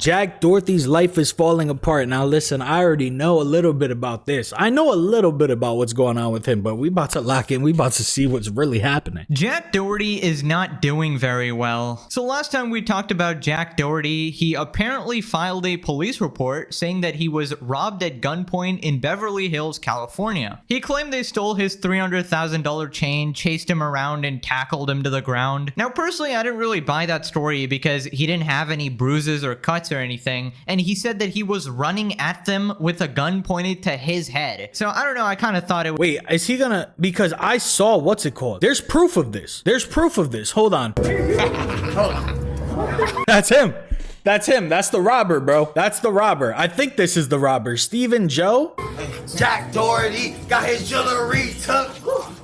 Jack Doherty's life is falling apart. Now listen, I already know a little bit about this. I know a little bit about what's going on with him, but we about to lock in. We about to see what's really happening. Jack Doherty is not doing very well. So last time we talked about Jack Doherty, he apparently filed a police report saying that he was robbed at gunpoint in Beverly Hills, California. He claimed they stole his $300,000 chain, chased him around, and tackled him to the ground. Now personally, I didn't really buy that story because he didn't have any bruises or cuts or anything, and he said that he was running at them with a gun pointed to his head. So I don't know, I kind of thought it. Wait, is he gonna, because I saw, what's it called? There's proof of this. There's proof of this. Hold on. That's him. That's him. That's the robber, bro. That's the robber. I think this is the robber. Stephen Joe? Jack Doherty got his jewelry took.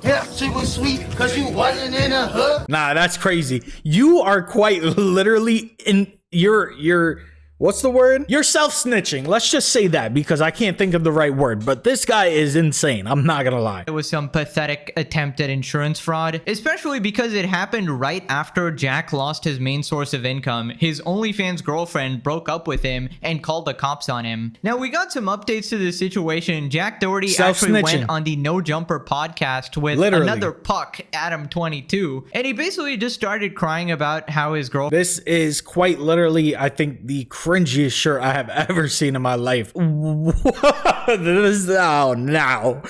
Yeah, she was sweet because you wasn't in a hood. Nah, that's crazy. You are quite literally in your what's the word? You're self-snitching. Let's just say that because I can't think of the right word, but this guy is insane. I'm not gonna lie. It was some pathetic attempt at insurance fraud, especially because it happened right after Jack lost his main source of income. His OnlyFans girlfriend broke up with him and called the cops on him. Now, we got some updates to this situation. Jack Doherty actually went on the No Jumper podcast with another puck, Adam22, and he basically just started crying about how his girlfriend. This is quite literally, I think, the cringiest shirt I have ever seen in my life. This, oh no.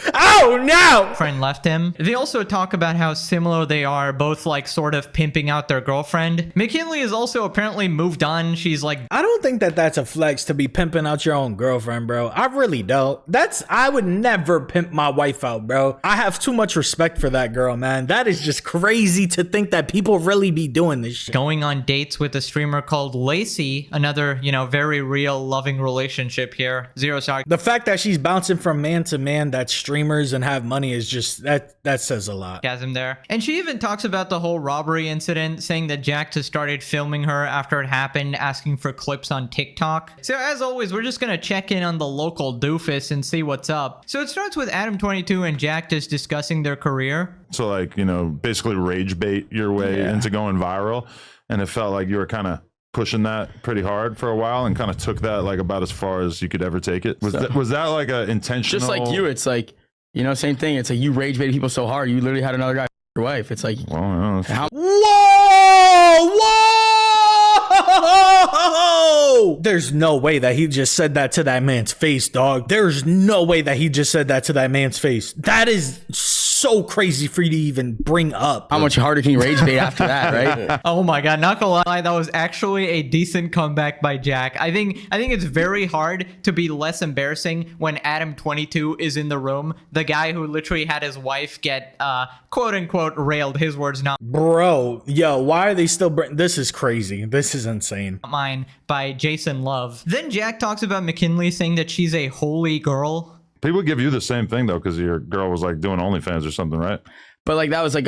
Friend left him. They also talk about how similar they are, both like sort of pimping out their girlfriend. McKinley is also apparently moved on. She's like, I don't think that that's a flex to be pimping out your own girlfriend, bro. I really don't. I would never pimp my wife out, bro. I have too much respect for that girl, man. That is just crazy to think that people really be doing this shit. Going on dates with a streamer called Lacy, another, you know, very real loving relationship here. Zero sarcasm. The fact that she's bouncing from man to man, that streamers and have money is just, that says a lot. There. And she even talks about the whole robbery incident, saying that Jack just started filming her after it happened, asking for clips on TikTok. So as always, we're just gonna check in on the local doofus and see what's up. So it starts with Adam22 and Jack just discussing their career. So like, you know, basically rage bait your way into going viral. And it felt like you were kind of pushing that pretty hard for a while and kind of took that like about as far as you could ever take it. Was that like a intentional? Just like you, it's like, you know, same thing. It's like you rage baited people so hard, you literally had another guy your wife. It's like, well, Whoa! There's no way that he just said that to that man's face, dog. There's no way that he just said that to that man's face. That is so crazy for you to even bring up. How much harder can you rage bait after that, right? Oh my god, not gonna lie, that was actually a decent comeback by Jack. I think it's very hard to be less embarrassing when Adam22 is in the room, the guy who literally had his wife get quote unquote railed, his words not bro. Yo, why are they still this is crazy. This is insane. Mine, by Jason Love. Then Jack talks about McKinley saying that she's a holy girl. People give you the same thing though, because your girl was like doing OnlyFans or something, right? But like that was like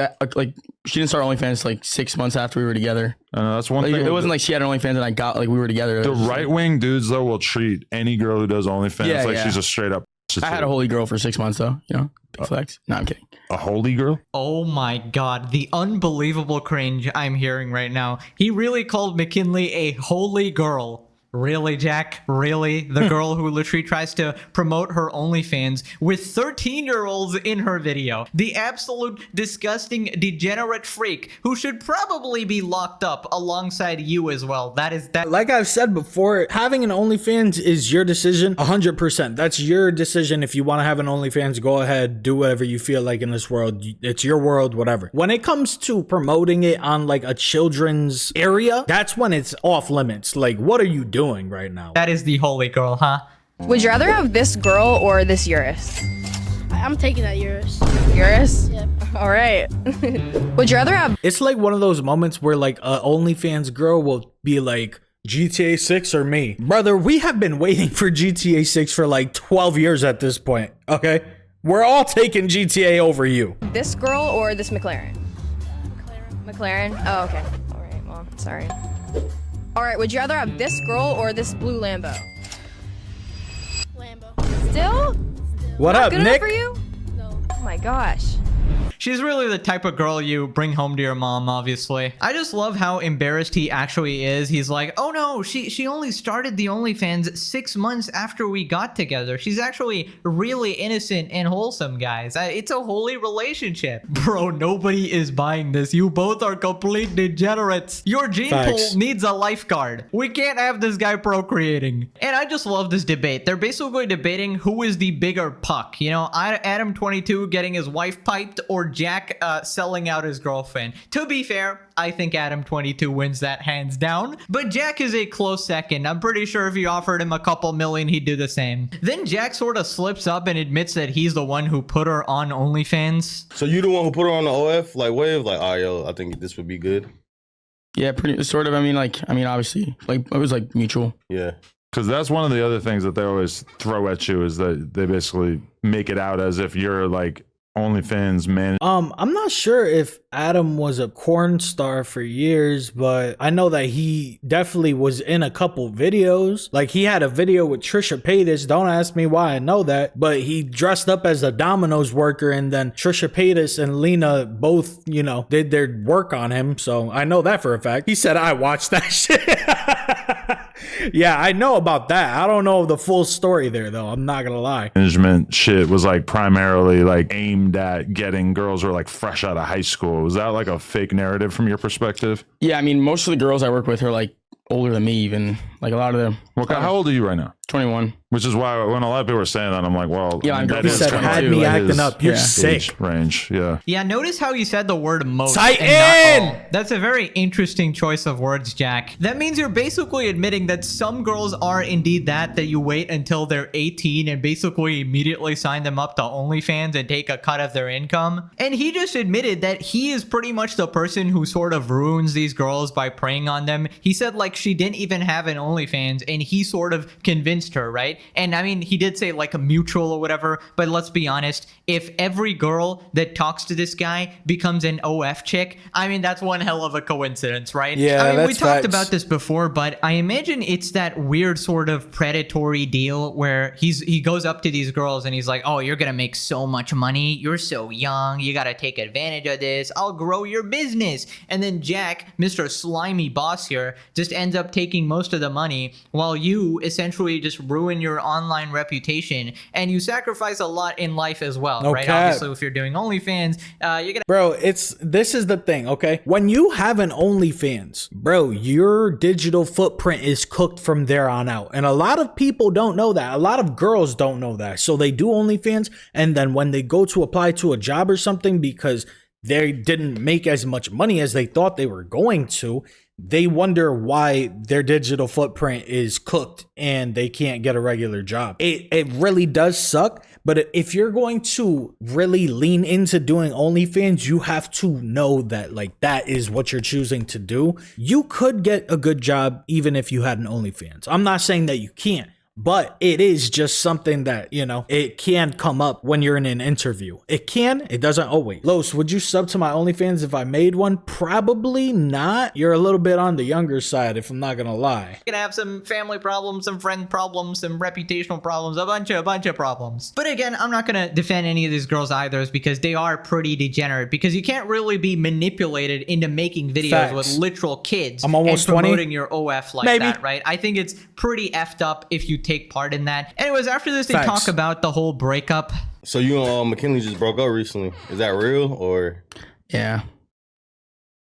she didn't start OnlyFans like 6 months after we were together. That's one like, thing. It wasn't like she had an OnlyFans and I got like we were together. The right wing dudes though will treat any girl who does OnlyFans she's a straight up. I had a holy girl for 6 months though, you know. Big flex. No, I'm kidding. A holy girl? Oh my god, the unbelievable cringe I'm hearing right now. He really called McKinley a holy girl. Really, Jack? Really? The girl who literally tries to promote her OnlyFans with 13-year-olds in her video. The absolute disgusting degenerate freak who should probably be locked up alongside you as well. That is that. Like I've said before, having an OnlyFans is your decision 100%. That's your decision. If you want to have an OnlyFans, go ahead, do whatever you feel like in this world. It's your world, whatever. When it comes to promoting it on like a children's area, that's when it's off limits. Like, what are you doing right now? That is the holy girl, huh? Would you rather have this girl or this Urus? I'm taking that Urus. Urus? Yep. All right. Would you rather have... It's like one of those moments where like a OnlyFans girl will be like, GTA 6 or me? Brother, we have been waiting for GTA 6 for like 12 years at this point, okay? We're all taking GTA over you. This girl or this McLaren? McLaren? Oh, okay. All right, well, sorry. All right, would you rather have this girl or this blue Lambo? Lambo. Still? What Not up, good Nick? enough for you? No. Oh my gosh. She's really the type of girl you bring home to your mom, obviously. I just love how embarrassed he actually is. He's like, oh no, she only started the OnlyFans 6 months after we got together. She's actually really innocent and wholesome, guys. It's a holy relationship. Bro, nobody is buying this. You both are complete degenerates. Your gene pool needs a lifeguard. We can't have this guy procreating. And I just love this debate. They're basically debating who is the bigger puck. You know, Adam 22 getting his wife piped or Jack selling out his girlfriend. To be fair, I think Adam 22 wins that hands down, but Jack is a close second. I'm pretty sure if you offered him a couple million, he'd do the same. Then Jack sort of slips up and admits that he's the one who put her on OnlyFans. So you the one who put her on the OF like wave? Like, oh yo, I think this would be good. Yeah, pretty sort of. I mean, obviously, like it was like mutual. Yeah. Because that's one of the other things that they always throw at you is that they basically make it out as if you're like OnlyFans man. I'm not sure if Adam was a porn star for years, but I know that he definitely was in a couple videos. Like he had a video with Trisha Paytas. Don't ask me why I know that, but he dressed up as a Domino's worker, and then Trisha Paytas and Lena both, you know, did their work on him. So I know that for a fact. He said I watched that shit. Yeah, I know about that. I don't know the full story there, though. I'm not gonna lie. Management shit was like primarily like aimed at getting girls who are like fresh out of high school. Was that like a fake narrative from your perspective? Yeah, I mean, most of the girls I work with are like older than me, even. Like a lot of them. How old are you right now? 21. Which is why when a lot of people are saying that, I'm like, well, yeah, that he is said kind of had like me his acting up. You're sick. age range. Yeah. Yeah, notice how you said the word most. Titan! And not all. That's a very interesting choice of words, Jack. That means you're basically admitting that some girls are indeed that you wait until they're 18 and basically immediately sign them up to OnlyFans and take a cut of their income. And he just admitted that he is pretty much the person who sort of ruins these girls by preying on them. He said like she didn't even have an OnlyFans and he sort of convinced her, right? And I mean, he did say like a mutual or whatever, but let's be honest, if every girl that talks to this guy becomes an OF chick, I mean, that's one hell of a coincidence, right? Yeah, I mean, we that's talked facts. about this before, but I imagine it's that weird sort of predatory deal where he goes up to these girls and he's like, oh, you're gonna make so much money, you're so young, you gotta take advantage of this, I'll grow your business. And then Jack, Mr. Slimy Boss here, just ends up taking most of the money while you essentially just ruin your online reputation, and you sacrifice a lot in life as well, No right? cap. Obviously, if you're doing OnlyFans, you're gonna. Bro, this is the thing, okay? When you have an OnlyFans, bro, your digital footprint is cooked from there on out. And a lot of people don't know that. A lot of girls don't know that. So they do OnlyFans, and then when they go to apply to a job or something because they didn't make as much money as they thought they were going to, they wonder why their digital footprint is cooked and they can't get a regular job. It really does suck. But if you're going to really lean into doing OnlyFans, you have to know that like that is what you're choosing to do. You could get a good job even if you had an OnlyFans. I'm not saying that you can't, but it is just something that, you know, it can come up when you're in an interview. It can, it doesn't always. Los, would you sub to my OnlyFans if I made one? Probably not. You're a little bit on the younger side, if I'm not gonna lie. Gonna have some family problems, some friend problems, some reputational problems, a bunch of problems. But again, I'm not gonna defend any of these girls either because they are pretty degenerate, because you can't really be manipulated into making videos Facts. with literal kids I'm almost and 20. promoting your OF like Maybe. that, right? I think it's pretty effed up if you take part in that. Anyways, after this, they Facts. talk about the whole breakup. So you and McKinley just broke up recently. Is that real or Yeah.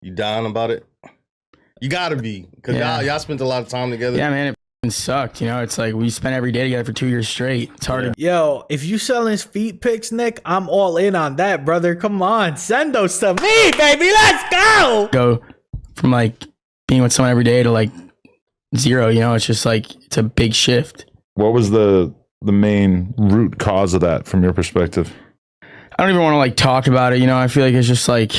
you dying about it? You gotta be, because Yeah. y'all spent a lot of time together. Yeah, man, it f***ing sucked. You know, it's like we spent every day together for 2 years straight. It's hard to Yo, if you selling feet pics, Nick, I'm all in on that, brother. Come on, send those to me, baby. Let's go. go from like being with someone every day to like zero. You know, it's just like it's a big shift. What was the main root cause of that from your perspective? I don't even want to like talk about it. You know, I feel like it's just like,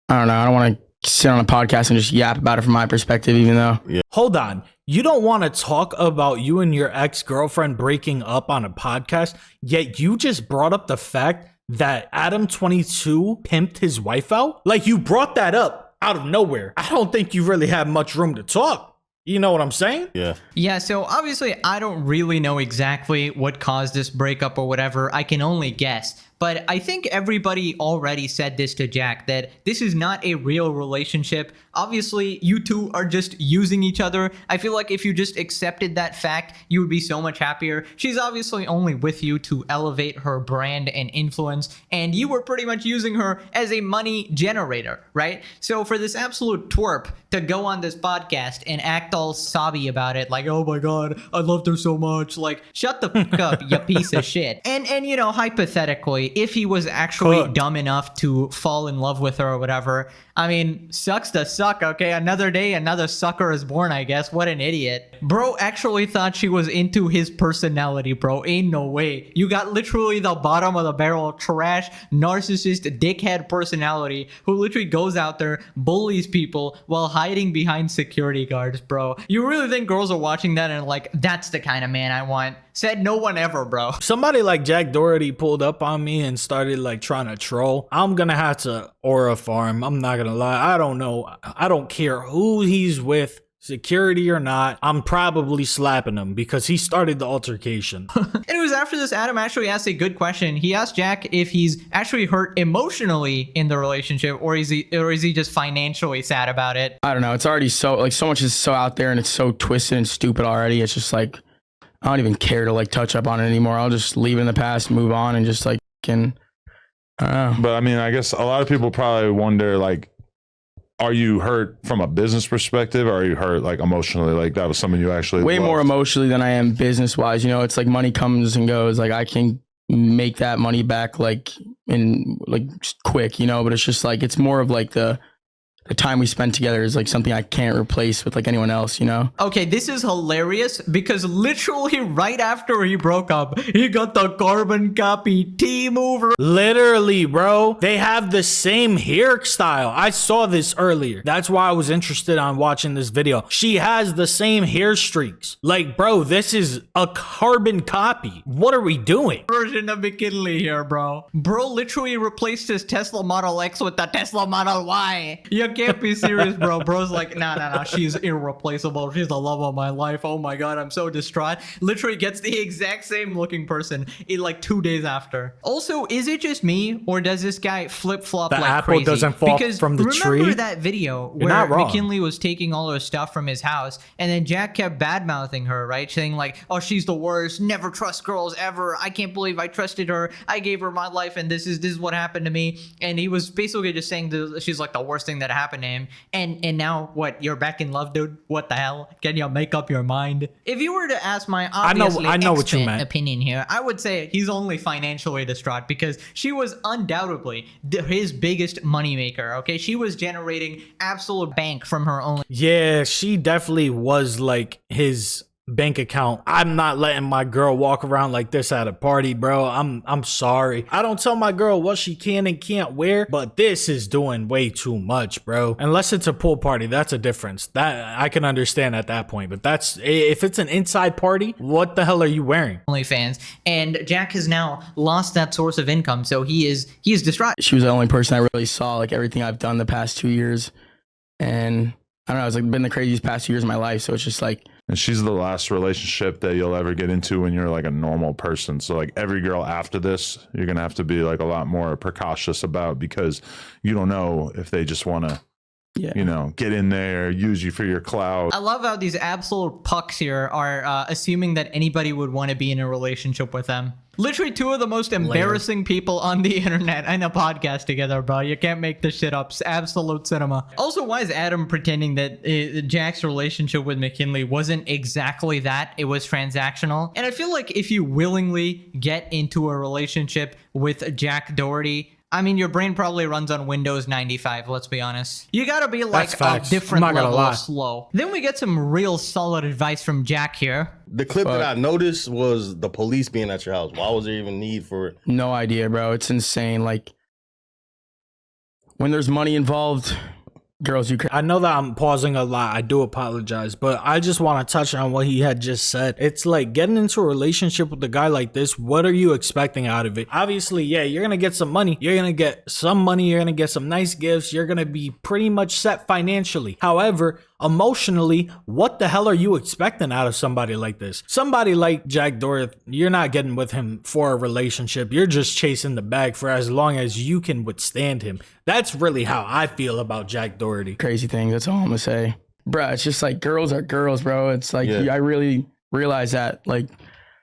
I don't know. I don't want to sit on a podcast and just yap about it from my perspective, even though. Hold on. You don't want to talk about you and your ex-girlfriend breaking up on a podcast, yet you just brought up the fact that Adam 22 pimped his wife out? Like, you brought that up out of nowhere. I don't think you really have much room to talk. You know what I'm saying? Yeah. Yeah, so obviously I don't really know exactly what caused this breakup or whatever. I can only guess. But I think everybody already said this to Jack, that this is not a real relationship. Obviously, you two are just using each other. I feel like if you just accepted that fact, you would be so much happier. She's obviously only with you to elevate her brand and influence, and you were pretty much using her as a money generator, right? So for this absolute twerp to go on this podcast and act all sobby about it, like, oh my god, I loved her so much, like, shut the fuck up, you piece of shit. And you know, hypothetically, if he was actually dumb enough to fall in love with her or whatever, I mean, sucks to suck, okay? Another day, another sucker is born, I guess. What an idiot. Bro actually thought she was into his personality, bro. Ain't no way. You got literally the bottom of the barrel, trash, narcissist, dickhead personality who literally goes out there, bullies people while hiding behind security guards, bro. You really think girls are watching that and like, that's the kind of man I want? Said no one ever, bro. Somebody like Jack Doherty pulled up on me and started like trying to troll. I'm gonna have to aura farm. I'm not gonna lie. I don't know. I don't care who he's with, security or not. I'm probably slapping him because he started the altercation. And it was after this, Adam actually asked a good question. He asked Jack if he's actually hurt emotionally in the relationship, or is he just financially sad about it? I don't know. It's already so much is so out there and it's so twisted and stupid already. It's just like, I don't even care to like touch up on it anymore. I'll just leave it in the past, move on, and just like I don't know. But I mean, I guess a lot of people probably wonder, like, are you hurt from a business perspective, or are you hurt like emotionally? Like that was something you actually way loved? More emotionally than I am business wise. You know, it's like money comes and goes. Like I can make that money back like in like quick, you know. But it's just like it's more of like the time we spend together is like something I can't replace with like anyone else, you know? Okay, this is hilarious because literally right after he broke up, he got the carbon copy T-mover. Literally, bro. They have the same hairstyle. I saw this earlier. That's why I was interested on watching this video. She has the same hair streaks. Like, bro, this is a carbon copy. What are we doing? Version of McKinley here, bro. Bro literally replaced his Tesla Model X with the Tesla Model Y. You can't be serious, bro. Bro's like, nah, she's irreplaceable. She's the love of my life. Oh my god, I'm so distraught. Literally gets the exact same looking person in like 2 days after. Also, is it just me, or does this guy flip-flop like apple crazy? doesn't fall because from the tree? Remember that video where McKinley was taking all her stuff from his house, and then Jack kept bad-mouthing her, right? Saying like, oh, she's the worst. Never trust girls ever. I can't believe I trusted her. I gave her my life, and this is what happened to me. And he was basically just saying she's like the worst thing that happened to him. And now what? You're back in love, dude? What the hell? Can you make up your mind? If you were to ask my obviously I know what you meant. opinion here, I would say he's only financially distraught because she was undoubtedly his biggest moneymaker. Okay, she was generating absolute bank from her own. Yeah, she definitely was like his bank account. I'm not letting my girl walk around like this at a party, bro. I'm sorry. I don't tell my girl what she can and can't wear, but this is doing way too much, bro. Unless it's a pool party, that's a difference. That I can understand at that point, but that's if it's an inside party, what the hell are you wearing? OnlyFans, and Jack has now lost that source of income, so he is distraught. She was the only person I really saw like everything I've done the past 2 years, and I don't know, it's like been the craziest past 2 years of my life. So it's just like, and she's the last relationship that you'll ever get into when you're like a normal person. So like every girl after this, you're gonna have to be like a lot more precautious about, because you don't know if they just want to, you know, get in there, use you for your clout. I love how these absolute pucks here are assuming that anybody would want to be in a relationship with them. Literally two of the most embarrassing people on the internet in a podcast together, bro. You can't make this shit up. It's absolute cinema. Also, why is Adam pretending that Jack's relationship with McKinley wasn't exactly that? It was transactional. And I feel like if you willingly get into a relationship with Jack Doherty, I mean, your brain probably runs on Windows 95, let's be honest. You gotta be like a different level of slow. Then we get some real solid advice from Jack here. The clip that I noticed was the police being at your house. Why was there even need for it? No idea, bro. It's insane. Like, when there's money involved, girls, I know that I'm pausing a lot. I do apologize, but I just want to touch on what he had just said. It's like getting into a relationship with a guy like this. What are you expecting out of it? Obviously, yeah, you're going to get some money. You're going to get some money. You're going to get some nice gifts. You're going to be pretty much set financially. However, emotionally, what the hell are you expecting out of somebody like this? Somebody like Jack Doherty, you're not getting with him for a relationship. You're just chasing the bag for as long as you can withstand him. That's really how I feel about Jack Doherty. Crazy thing. That's all I'm gonna say, bro. It's just like girls are girls, bro. It's like I really realized that like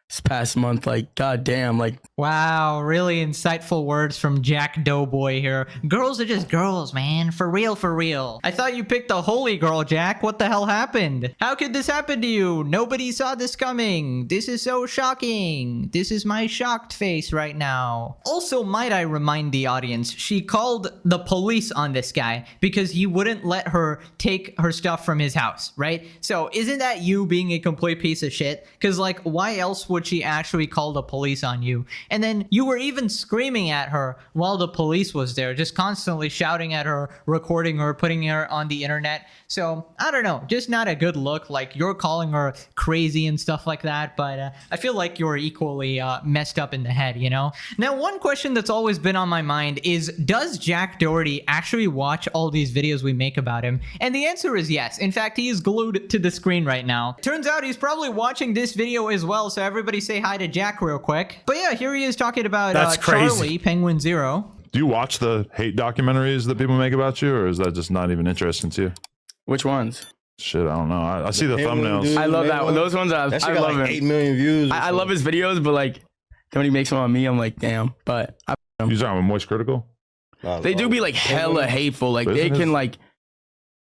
this past month. Like, goddamn, like. Wow, really insightful words from Jack Doughboy here. Girls are just girls, man. For real, for real. I thought you picked a holy girl, Jack. What the hell happened? How could this happen to you? Nobody saw this coming. This is so shocking. This is my shocked face right now. Also, might I remind the audience, she called the police on this guy because he wouldn't let her take her stuff from his house, right? So isn't that you being a complete piece of shit? Because like, why else would she actually call the police on you? And then you were even screaming at her while the police was there, just constantly shouting at her, recording her, putting her on the internet. So I don't know, just not a good look. Like, you're calling her crazy and stuff like that, but I feel like you're equally messed up in the head, you know? Now, one question that's always been on my mind is, does Jack Doherty actually watch all these videos we make about him? And the answer is yes. In fact, he is glued to the screen right now. Turns out he's probably watching this video as well, so everybody say hi to Jack real quick. But yeah, here he is talking about Charlie, Penguin Zero. Do you watch the hate documentaries that people make about you, or is that just not even interesting to you? Which ones? Shit, I don't know. I see the thumbnails. Dude, I love that one. Those ones I got love like him. 8 million views. I love his videos, but like when he makes them on me, I'm like, damn. But You talking about Moist Critical? they do be like hella hateful. Like they can like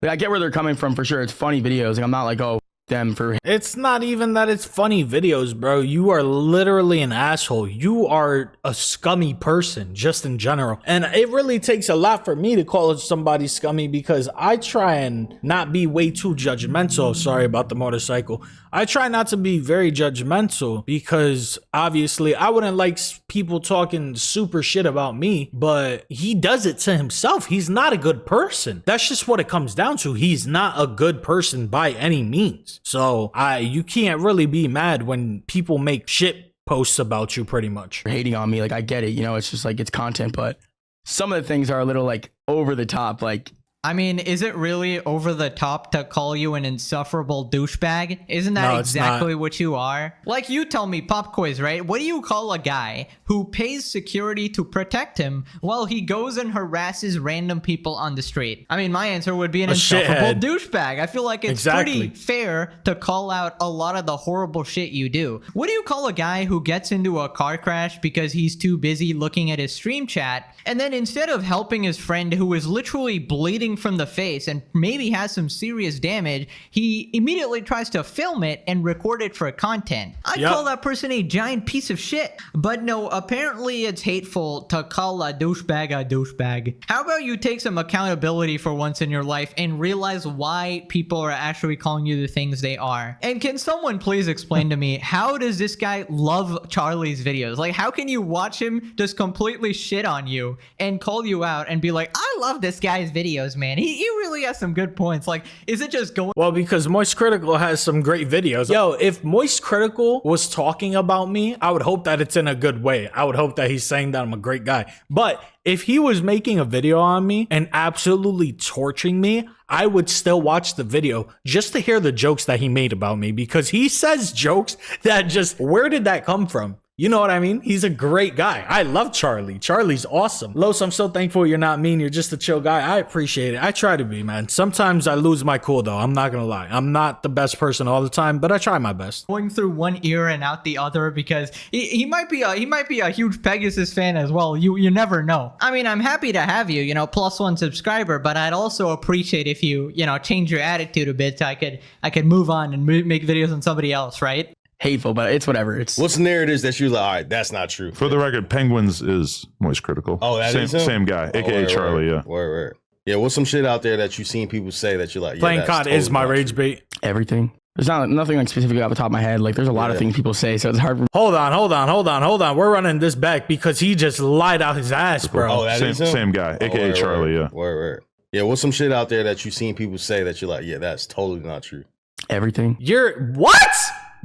I get where they're coming from for sure. It's funny videos. Like I'm not like, oh, them for. It's not even that it's funny videos, bro. You are literally an asshole. You are a scummy person just in general. And it really takes a lot for me to call somebody scummy because I try and not be way too judgmental. Sorry about the motorcycle. I try not to be very judgmental because obviously I wouldn't like people talking super shit about me, but he does it to himself. He's not a good person. That's just what it comes down to. He's not a good person by any means. So you can't really be mad when people make shit posts about you pretty much. Hating on me, like I get it, you know, it's just like it's content, but some of the things are a little like over the top. Like, I mean, is it really over the top to call you an insufferable douchebag? Isn't that exactly what you are? Like, you tell me, pop quiz, right? What do you call a guy who pays security to protect him while he goes and harasses random people on the street? I mean, my answer would be an insufferable douchebag. I feel like it's pretty fair to call out a lot of the horrible shit you do. What do you call a guy who gets into a car crash because he's too busy looking at his stream chat, and then instead of helping his friend who is literally bleeding from the face and maybe has some serious damage, he immediately tries to film it and record it for content? I'd call that person a giant piece of shit. But no, apparently it's hateful to call a douchebag a douchebag. How about you take some accountability for once in your life and realize why people are actually calling you the things they are? And can someone please explain to me, how does this guy love Charlie's videos? Like, how can you watch him just completely shit on you and call you out and be like, I love this guy's videos, man. He really has some good points. Like, is it just going? Well, because Moist Critical has some great videos. Yo, if Moist Critical was talking about me, I would hope that it's in a good way. I would hope that he's saying that I'm a great guy. But if he was making a video on me and absolutely torching me, I would still watch the video just to hear the jokes that he made about me, because he says jokes that just, where did that come from? You know what I mean? He's a great guy. I love Charlie. Charlie's awesome. Los, I'm so thankful you're not mean. You're just a chill guy. I appreciate it. I try to be, man. Sometimes I lose my cool, though. I'm not going to lie. I'm not the best person all the time, but I try my best. Going through one ear and out the other, because he might be a huge Pegasus fan as well. You never know. I mean, I'm happy to have you, +1 subscriber, but I'd also appreciate if you, change your attitude a bit so I could move on and make videos on somebody else, right? Hateful, but it's whatever. It's what's the narrative that you're like, all right, that's not true. For the record, Penguins is Moist Critical. Oh, that is him? Same guy, aka Charlie. Yeah. Word. Yeah, what's some shit out there that you've seen people say that you're like, playing COD is my rage bait. Everything. There's nothing like specifically off the top of my head. Like, there's a lot of things people say, so it's hard for. Hold on. We're running this back because he just lied out his ass, bro. Oh, that is him? Same guy, aka Charlie. Yeah. Word. Yeah, what's some shit out there that you've seen people say that you're like, yeah, that's totally not true. Everything. You're what?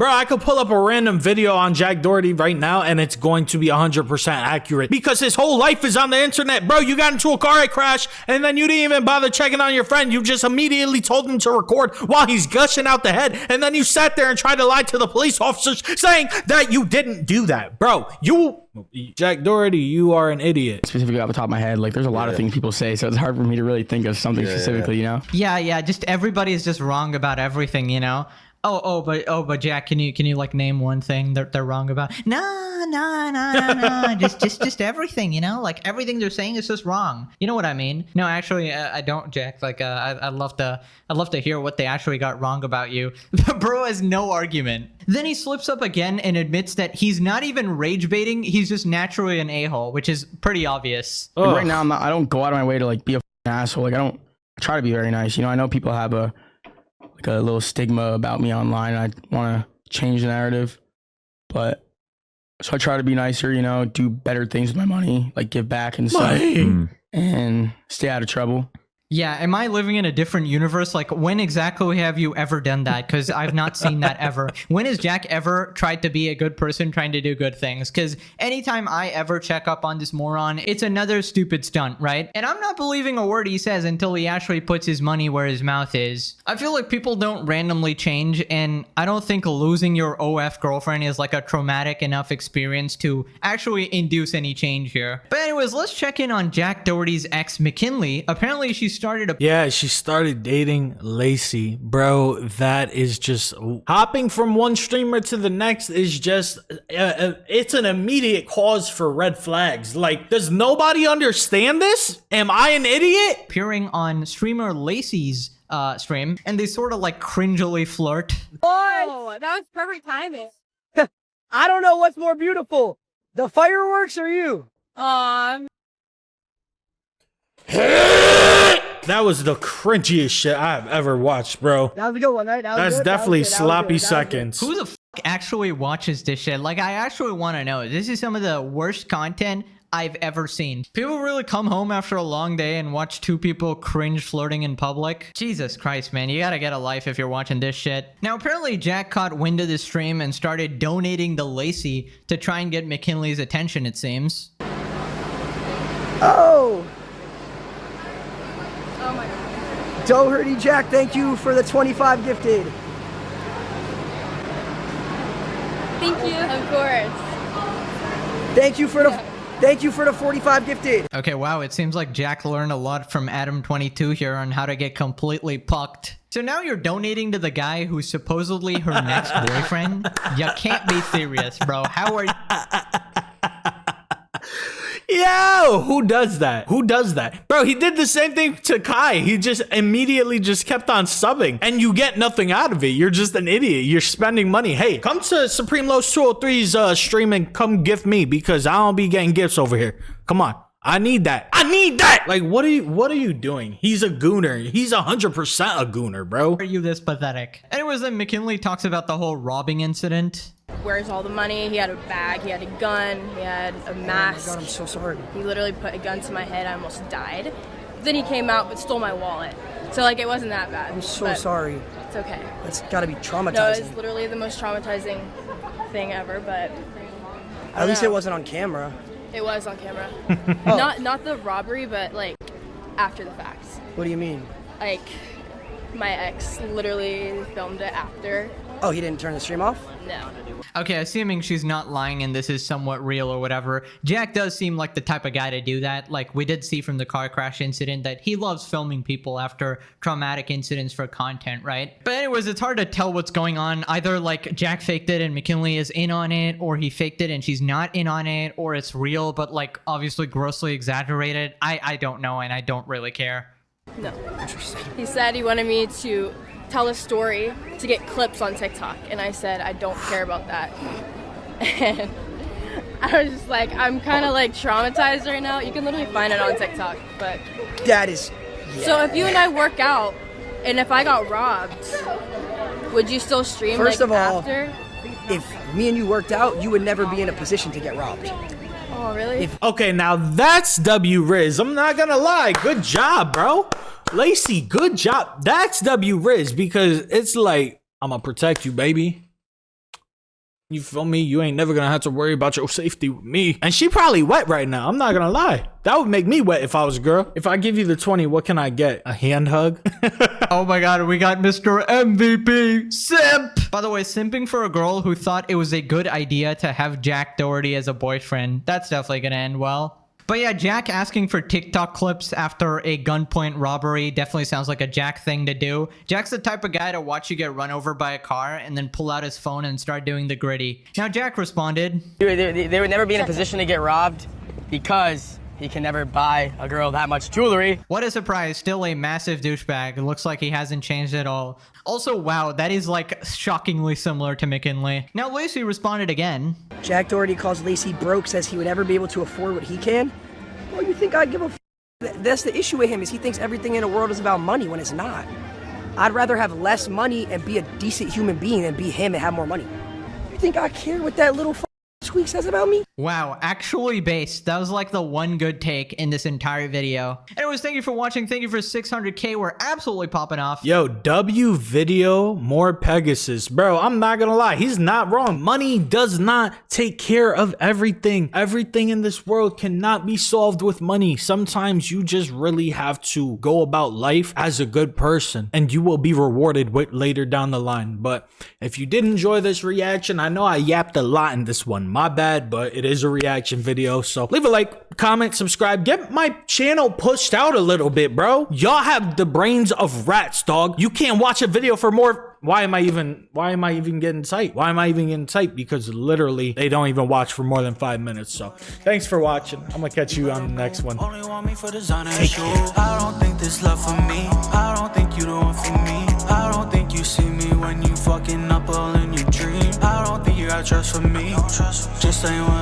Bro, I could pull up a random video on Jack Doherty right now and it's going to be 100% accurate because his whole life is on the internet. Bro, you got into a car crash and then you didn't even bother checking on your friend. You just immediately told him to record while he's gushing out the head. And then you sat there and tried to lie to the police officers saying that you didn't do that. Bro, Jack Doherty, you are an idiot. Specifically off the top of my head, like there's a lot of things people say, so it's hard for me to really think of something specifically, you know? Yeah, just everybody is just wrong about everything, you know? But Jack, can you like name one thing that they're wrong about? No. just everything, you know? Like everything they're saying is just wrong. You know what I mean? No, actually, I don't, Jack. Like, I'd love to hear what they actually got wrong about you. Bro has no argument. Then he slips up again and admits that he's not even rage baiting. He's just naturally an a-hole, which is pretty obvious. Like, right now, I don't go out of my way to like be a asshole. Like I try to be very nice. You know, I know people have a little stigma about me online. I want to change the narrative, but so I try to be nicer, you know, do better things with my money, like give back and stuff, and stay out of trouble. Yeah, am I living in a different universe? Like, when exactly have you ever done that? Because I've not seen that ever. When has Jack ever tried to be a good person trying to do good things? Because anytime I ever check up on this moron, it's another stupid stunt, right? And I'm not believing a word he says until he actually puts his money where his mouth is. I feel like people don't randomly change, and I don't think losing your OF girlfriend is like a traumatic enough experience to actually induce any change here. But anyways, let's check in on Jack Doherty's ex, McKinley. Apparently, she started dating Lacy. Bro, that is just hopping from one streamer to the next is just it's an immediate cause for red flags. Like, does nobody understand this? Am I an idiot? Appearing on streamer Lacy's stream, and they sort of like cringily flirt. Oh, that was perfect timing. I don't know what's more beautiful, the fireworks or you. That was the cringiest shit I've ever watched, bro. That was a good one, right? That's definitely sloppy seconds. Who the f actually watches this shit? Like, I actually want to know. This is some of the worst content I've ever seen. People really come home after a long day and watch two people cringe flirting in public. Jesus Christ, man. You gotta get a life if you're watching this shit. Now, apparently Jack caught wind of this stream and started donating to Lacy to try and get McKinley's attention, it seems. Oh my God. Doherty Jack, thank you for the 25 gifted. Thank you. Of course. Thank you for the 45 gifted. Okay, wow, it seems like Jack learned a lot from Adam22 here on how to get completely pucked. So now you're donating to the guy who's supposedly her next boyfriend? You can't be serious, bro. How are you? Yo, who does that? Who does that? Bro, he did the same thing to Kai. He just immediately just kept on subbing and you get nothing out of it. You're just an idiot. You're spending money. Hey, come to Supremelos 203's stream and come gift me because I don't be getting gifts over here. Come on. I need that. I need that. Like, what are you doing? He's a gooner. He's 100% a gooner, bro. Are you this pathetic? Anyways, then McKinley talks about the whole robbing incident. Where's all the money? He had a bag, he had a gun, he had a mask. Oh my God, I'm so sorry. He literally put a gun to my head, I almost died. Then he came out but stole my wallet. So like, it wasn't that bad. I'm so sorry. It's okay. That's gotta be traumatizing. No, it's literally the most traumatizing thing ever, but at least it wasn't on camera. it was on camera. Oh. Not the robbery, but like after the fact. What do you mean? Like, my ex literally filmed it after. Oh, he didn't turn the stream off? No. Okay, assuming she's not lying and this is somewhat real or whatever, Jack does seem like the type of guy to do that. Like, we did see from the car crash incident that he loves filming people after traumatic incidents for content, right? But anyways, it's hard to tell what's going on. Either like Jack faked it and McKinley is in on it, or he faked it and she's not in on it, or it's real but like obviously grossly exaggerated. I don't know, and I don't really care. No. He said he wanted me to tell a story to get clips on TikTok, and I said I don't care about that. And I was just like, I'm kind of like traumatized right now. You can literally find it on TikTok, but That is... Yeah. So if you and I work out and if I got robbed, would you still stream? First like, of all, after? If me and you worked out, you would never be in a position to get robbed. Oh really? Okay, now that's W Riz. I'm not gonna lie. Good job, bro. Lacy, good job. That's W Riz because it's like, I'm gonna protect you, baby. You feel me? You ain't never gonna have to worry about your safety with me. And she probably wet right now. I'm not gonna lie. That would make me wet if I was a girl. If I give you the 20, what can I get? A hand hug? Oh my god, we got Mr. MVP, simp! By the way, simping for a girl who thought it was a good idea to have Jack Doherty as a boyfriend, that's definitely gonna end well. But yeah, Jack asking for TikTok clips after a gunpoint robbery definitely sounds like a Jack thing to do. Jack's the type of guy to watch you get run over by a car and then pull out his phone and start doing the gritty. Now Jack responded, They would never be in a position to get robbed because he can never buy a girl that much jewelry. what a surprise, still a massive douchebag. It looks like he hasn't changed at all. Also, wow, that is like shockingly similar to McKinley. Now Lacy responded again. Jack Doherty calls Lacy broke, says he would never be able to afford what he can. Well, you think I'd give a f? That's the issue with him, is he thinks everything in the world is about money when it's not. I'd rather have less money and be a decent human being than be him and have more money. You think I care what that little tweak says about me? Wow, actually based. That was like the one good take in this entire video. Anyways, thank you for watching. Thank you for 600K. We're absolutely popping off. Yo, W video, more Pegasus. Bro, I'm not gonna lie. He's not wrong. Money does not take care of everything. Everything in this world cannot be solved with money. Sometimes you just really have to go about life as a good person and you will be rewarded with later down the line. But if you did enjoy this reaction, I know I yapped a lot in this one. My bad, but it is a reaction video. So leave a like, comment, subscribe, get my channel pushed out a little bit, bro. Y'all have the brains of rats, dog. You can't watch a video for more. Why am I even getting tight? Why am I even getting tight? Because literally they don't even watch for more than 5 minutes. So thanks for watching. I'm gonna catch you on the next one. Only want me for designer and shoes. I don't think this love for me. I don't think you the one for me. I don't think you see me when you fucking up all in your dream. I don't think you got trust for me. Just ain't what